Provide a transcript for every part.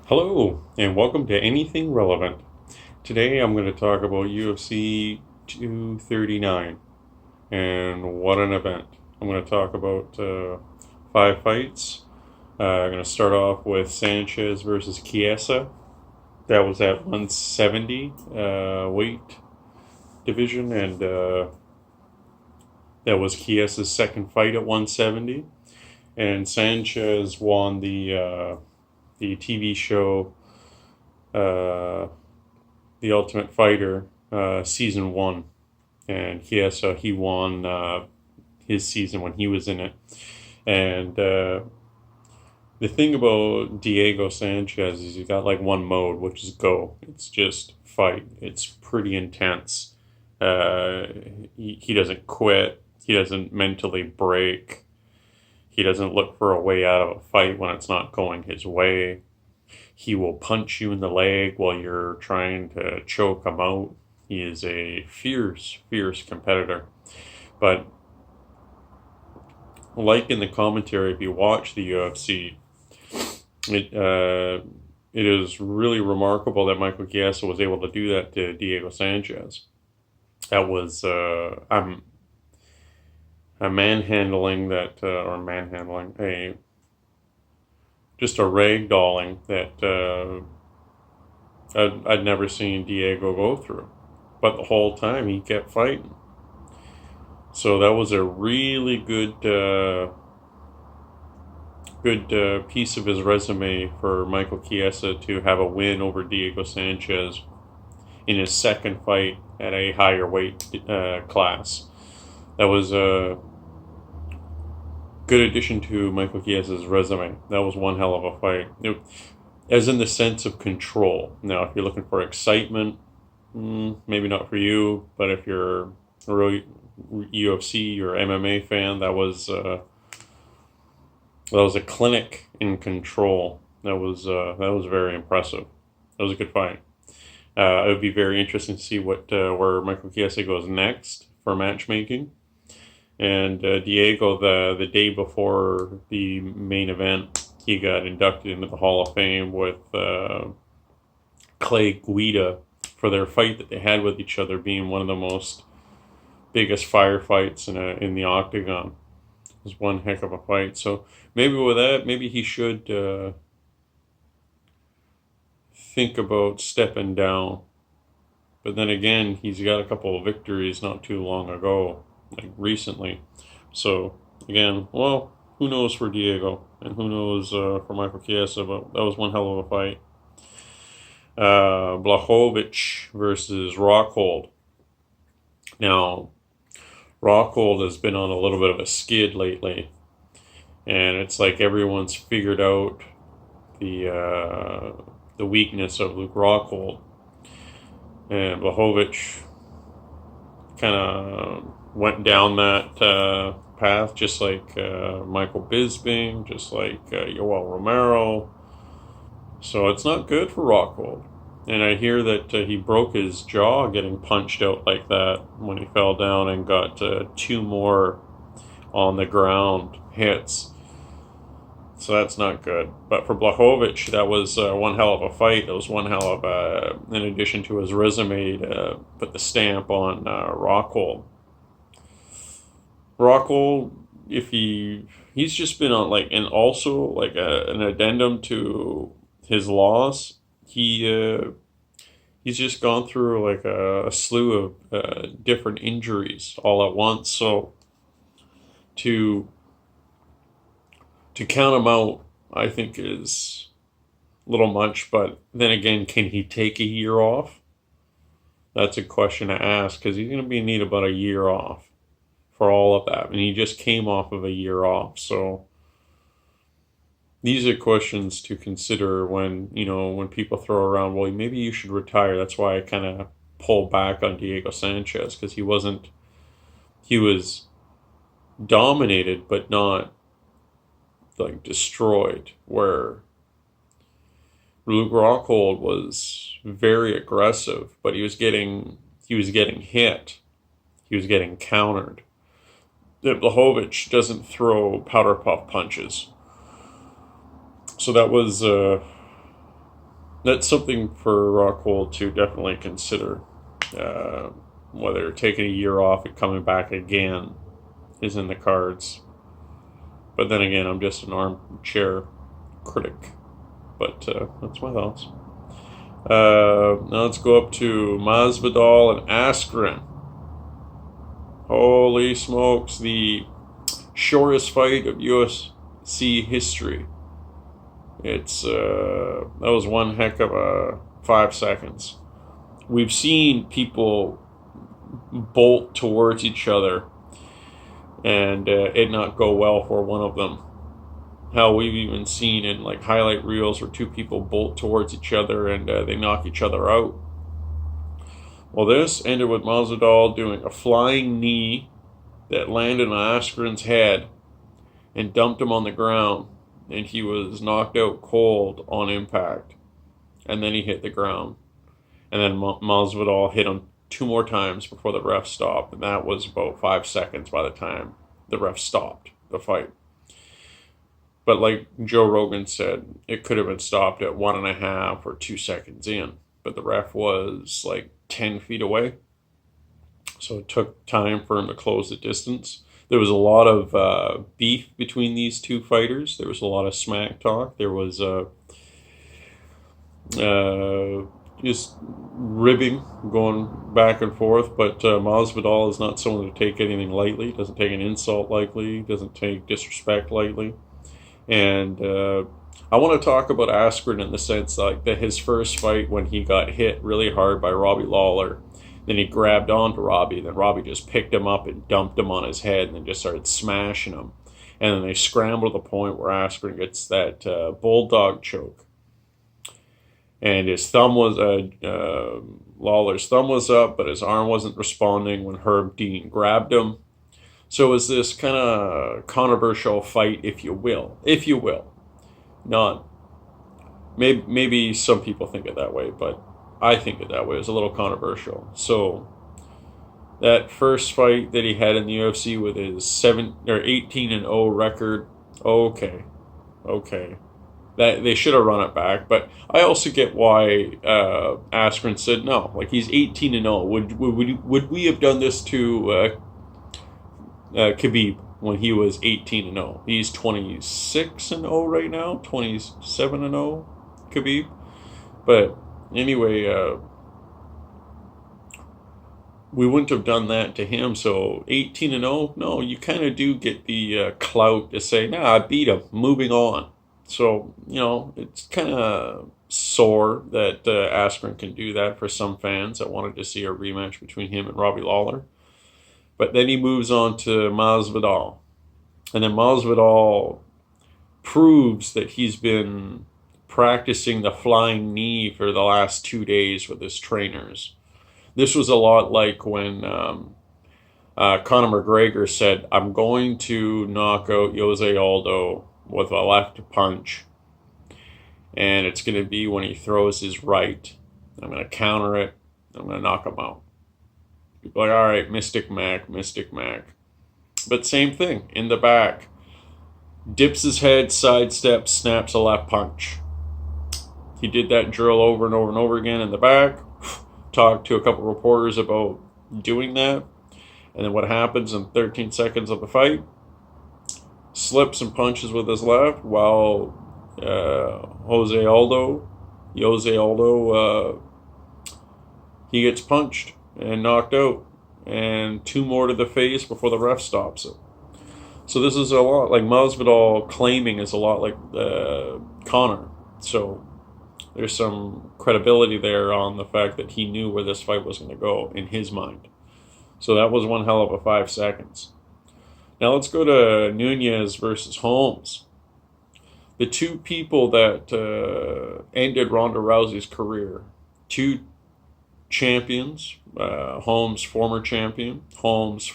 Hello, and welcome to Anything Relevant. Today I'm going to talk about UFC 239, and what an event. I'm going to talk about five fights. I'm going to start off with Sanchez versus Chiesa. That was at 170 weight division, and that was Chiesa's second fight at 170. And Sanchez won the TV show uh, The Ultimate Fighter season one, and he won his season when he was in it. And the thing about Diego Sanchez is he's got like one mode, which is go. It's just fight. It's pretty intense. Uh, he doesn't quit. He doesn't mentally break. He doesn't look for a way out of a fight when it's not going his way. He will punch you in the leg while you're trying to choke him out. He is a fierce, fierce competitor. But like in the commentary, if you watch the UFC, it it is really remarkable that Michael Chiesa was able to do that to Diego Sanchez. That was a manhandling that or manhandling a just a ragdolling that I'd never seen Diego go through. But the whole time he kept fighting. So that was a really good piece of his resume for Michael Chiesa to have a win over Diego Sanchez in his second fight at a higher weight class. That was a good addition to Michael Chiesa's resume. That was one hell of a fight. As in the sense of control. Now, if you're looking for excitement, maybe not for you, but if you're a real UFC or MMA fan, that was a clinic in control. That was very impressive. That was a good fight. It would be very interesting to see what where Michael Chiesa goes next for matchmaking. And Diego, the day before the main event, he got inducted into the Hall of Fame with Clay Guida for their fight that they had with each other, being one of the most biggest firefights in the octagon. It was one heck of a fight. So maybe with that, maybe he should think about stepping down. But then again, he's got a couple of victories not too long ago, like recently. So again, well, who knows for Diego and who knows for Michael Chiesa, but that was one hell of a fight. Blachowicz versus Rockhold. Now, Rockhold has been on a little bit of a skid lately, and it's like everyone's figured out the weakness of Luke Rockhold, and Blachowicz kind of went down that path, just like Michael Bisping, just like Yoel Romero. So it's not good for Rockhold. And I hear that he broke his jaw getting punched out like that when he fell down and got two more on the ground hits. So that's not good. But for Blachowicz, that was one hell of a fight. It was one hell of in addition to his resume, to put the stamp on Rockhold. Rockhold, if he's just been on and also like an addendum to his loss, he's just gone through like a slew of different injuries all at once. So to count him out, I think is a little much. But then again, can he take a year off? That's a question to ask, because he's going to be in need about a year off for all of that, and he just came off of a year off. So these are questions to consider when people throw around, well, maybe you should retire. That's why I kind of pulled back on Diego Sanchez, because he was dominated but not like destroyed, where Luke Rockhold was very aggressive, but he was getting hit, he was getting countered. Blachowicz doesn't throw powder puff punches. So that was that's something for Rockhold to definitely consider. Uh, Whether taking a year off and coming back again is in the cards. But then again, I'm just an armchair critic. But that's my thoughts. Now let's go up to Masvidal and Askren. Holy smokes, the shortest fight of UFC history. That was one heck of a 5 seconds. We've seen people bolt towards each other and it not go well for one of them. Hell, we've even seen in like highlight reels where two people bolt towards each other and they knock each other out. Well, this ended with Masvidal doing a flying knee that landed on Askren's head and dumped him on the ground, and he was knocked out cold on impact. And then he hit the ground. And then Masvidal hit him 2 more times before the ref stopped, and that was about 5 seconds by the time the ref stopped the fight. But like Joe Rogan said, it could have been stopped at 1.5 or 2 seconds in, but the ref was like 10 feet away. So it took time for him to close the distance. There was a lot of beef between these two fighters. There was a lot of smack talk. There was just ribbing going back and forth. But Masvidal is not someone to take anything lightly. Doesn't take an insult lightly. Doesn't take disrespect lightly. And I want to talk about Askren in the sense like that his first fight when he got hit really hard by Robbie Lawler. Then he grabbed onto Robbie. Then Robbie just picked him up and dumped him on his head and then just started smashing him. And then they scramble to the point where Askren gets that bulldog choke. And his thumb was, Lawler's thumb was up, but his arm wasn't responding when Herb Dean grabbed him. So it was this kind of controversial fight, if you will. If you will. Not, maybe some people think it that way, but I think it that way. It was a little controversial. So that first fight that he had in the UFC with his 18-0 record, okay. That they should have run it back, but I also get why Askren said no. Like he's 18-0. Would we have done this to Khabib when he was 18-0? He's 26-0 right now, 27-0 Khabib. But anyway, we wouldn't have done that to him. So 18-0, no, you kind of do get the clout to say, nah, I beat him. Moving on. So, it's kind of sore that Askren can do that for some fans that wanted to see a rematch between him and Robbie Lawler. But then he moves on to Masvidal. And then Masvidal proves that he's been practicing the flying knee for the last 2 days with his trainers. This was a lot like when Conor McGregor said, I'm going to knock out Jose Aldo with a left punch, and it's going to be when he throws his right. I'm going to counter it. I'm going to knock him out. People are like, all right, Mystic Mac. But same thing, in the back. Dips his head, sidesteps, snaps a left punch. He did that drill over and over and over again in the back. Talked to a couple reporters about doing that. And then what happens in 13 seconds of the fight? Slips and punches with his left while Jose Aldo, he gets punched and knocked out, and 2 more to the face before the ref stops it. So this is a lot like Masvidal claiming is a lot like Conor. So there's some credibility there on the fact that he knew where this fight was going to go in his mind. So that was one hell of a 5 seconds. Now let's go to Nunes versus Holmes. The two people that ended Ronda Rousey's career. 2 champions. Holmes, former champion. Holmes,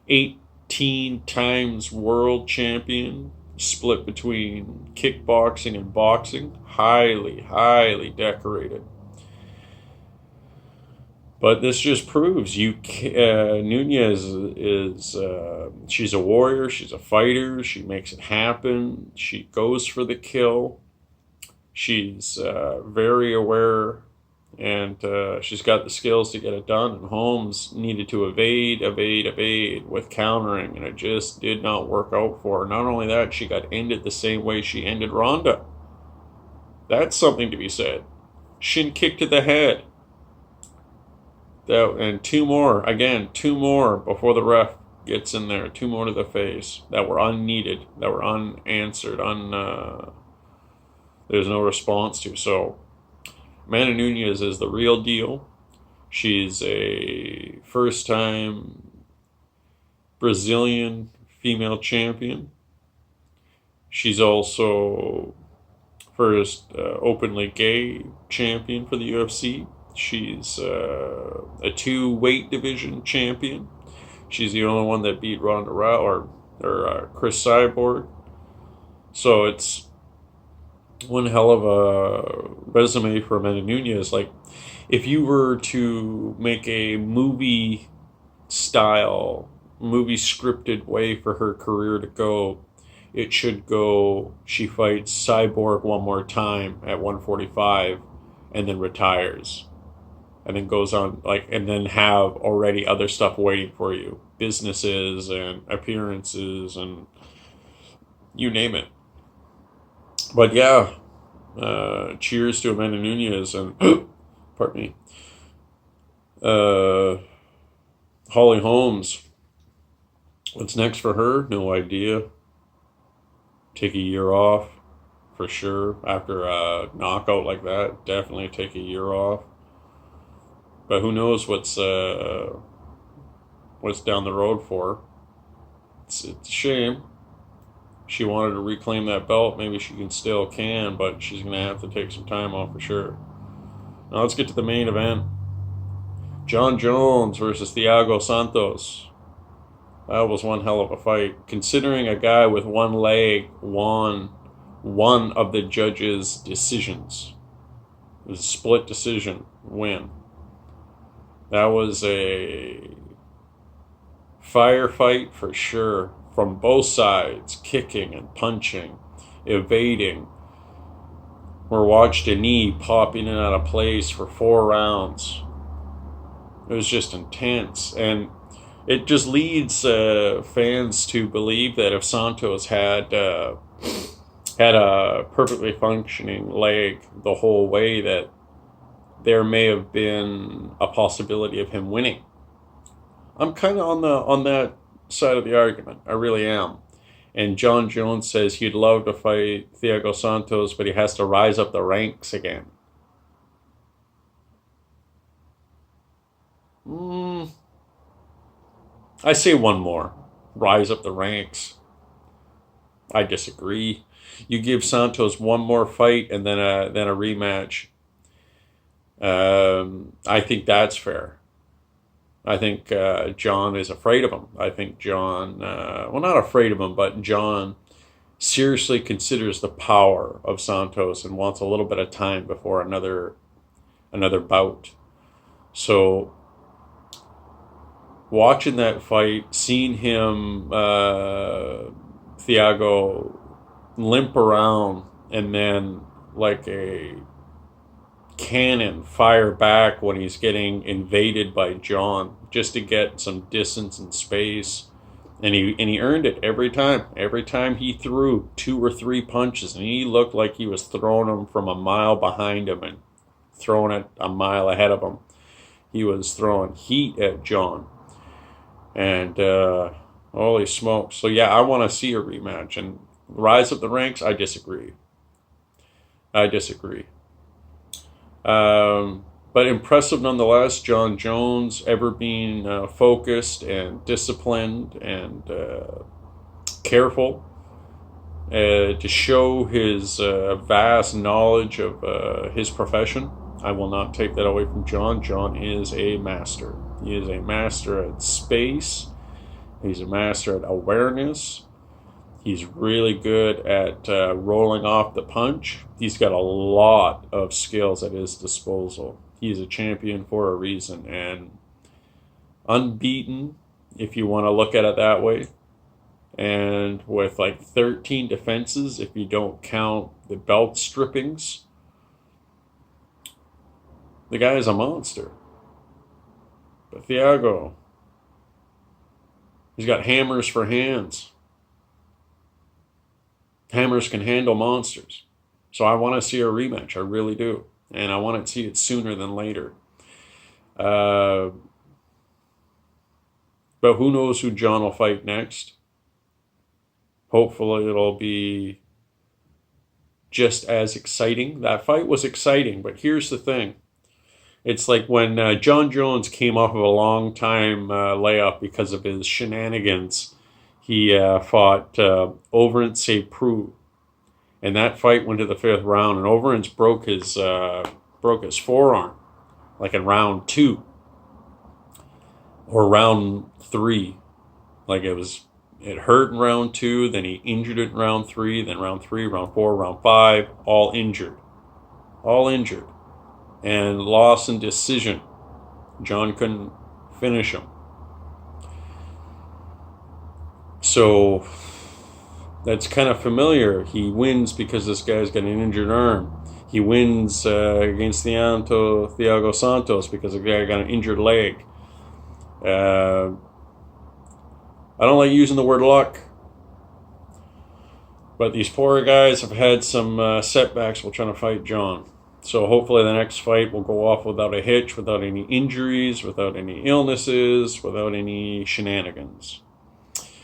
18 times world champion. Split between kickboxing and boxing. Highly decorated. But this just proves Nunes is she's a warrior, she's a fighter, she makes it happen, she goes for the kill. She's very aware, and she's got the skills to get it done. And Holmes needed to evade with countering, and it just did not work out for her. Not only that, she got ended the same way she ended Ronda. That's something to be said. Shin kick to the head. And two more before the ref gets in there. Two more to the face that were unneeded, that were unanswered, there's no response to. So Amanda Nunes is the real deal. She's a first-time Brazilian female champion. She's also first openly gay champion for the UFC. She's a 2 weight division champion. She's the only one that beat Ronda Rousey or Chris Cyborg. So it's one hell of a resume for Amanda Nunes. Like, if you were to make a movie scripted way for her career to go, it should go, she fights Cyborg one more time at 145 and then retires. And then goes on, and then have already other stuff waiting for you. Businesses and appearances and you name it. But yeah, cheers to Amanda Nunes and, pardon me, Holly Holmes. What's next for her? No idea. Take a year off, for sure. After a knockout like that, definitely take a year off. But who knows what's down the road for her. It's a shame. She wanted to reclaim that belt. Maybe she still can, but she's going to have to take some time off for sure. Now let's get to the main event. Jon Jones versus Thiago Santos. That was one hell of a fight. Considering a guy with one leg won one of the judges' decisions. It was a split decision win. That was a firefight for sure. From both sides, kicking and punching, evading. We watched a knee pop in and out of place for 4 rounds. It was just intense. And it just leads fans to believe that if Santos had a perfectly functioning leg the whole way, that there may have been a possibility of him winning. I'm kind of on that side of the argument. I really am. And Jon Jones says he'd love to fight Thiago Santos, but he has to rise up the ranks again. I say one more. Rise up the ranks. I disagree. You give Santos one more fight and then a rematch. I think that's fair. I think Jon is afraid of him. I think Jon, not afraid of him, but Jon seriously considers the power of Santos and wants a little bit of time before another bout. So watching that fight, seeing him, Thiago, limp around and then like a cannon fire back when he's getting invaded by Jon, just to get some distance and space, and he earned it every time he threw 2 or 3 punches, and he looked like he was throwing them from a mile behind him and throwing it a mile ahead of him. He was throwing heat at Jon, and holy smokes. So yeah, I want to see a rematch. And rise up the ranks, I disagree. But impressive nonetheless. Jon Jones, ever being focused and disciplined and careful, to show his vast knowledge of his profession. I will not take that away from Jon. Jon is a master. He is a master at space. He's a master at awareness. He's really good at rolling off the punch. He's got a lot of skills at his disposal. He's a champion for a reason, and unbeaten, if you want to look at it that way. And with like 13 defenses, if you don't count the belt strippings, The guy is a monster. But Thiago, he's got hammers for hands. Hammers can handle monsters. So I want to see a rematch. I really do. And I want to see it sooner than later. But who knows who John will fight next? Hopefully it'll be just as exciting. That fight was exciting, but here's the thing. It's like when John Jones came off of a long time layoff because of his shenanigans. He fought Overeem Seprou, and that fight went to the 5th round. And Overeem broke his forearm, like in round 2 or round 3. Like it hurt in round 2, then he injured it in round 3, then round 3, round 4, round 5, all injured, and lost in decision. John couldn't finish him. So that's kind of familiar. He wins because this guy's got an injured arm. He wins against Thiago Santos because the guy got an injured leg. I don't like using the word luck, but these poor guys have had some setbacks while trying to fight John. So hopefully the next fight will go off without a hitch, without any injuries, without any illnesses, without any shenanigans.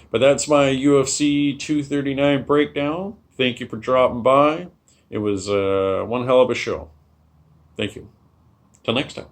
But that's my UFC 239 breakdown. Thank you for dropping by. It was one hell of a show. Thank you. Till next time.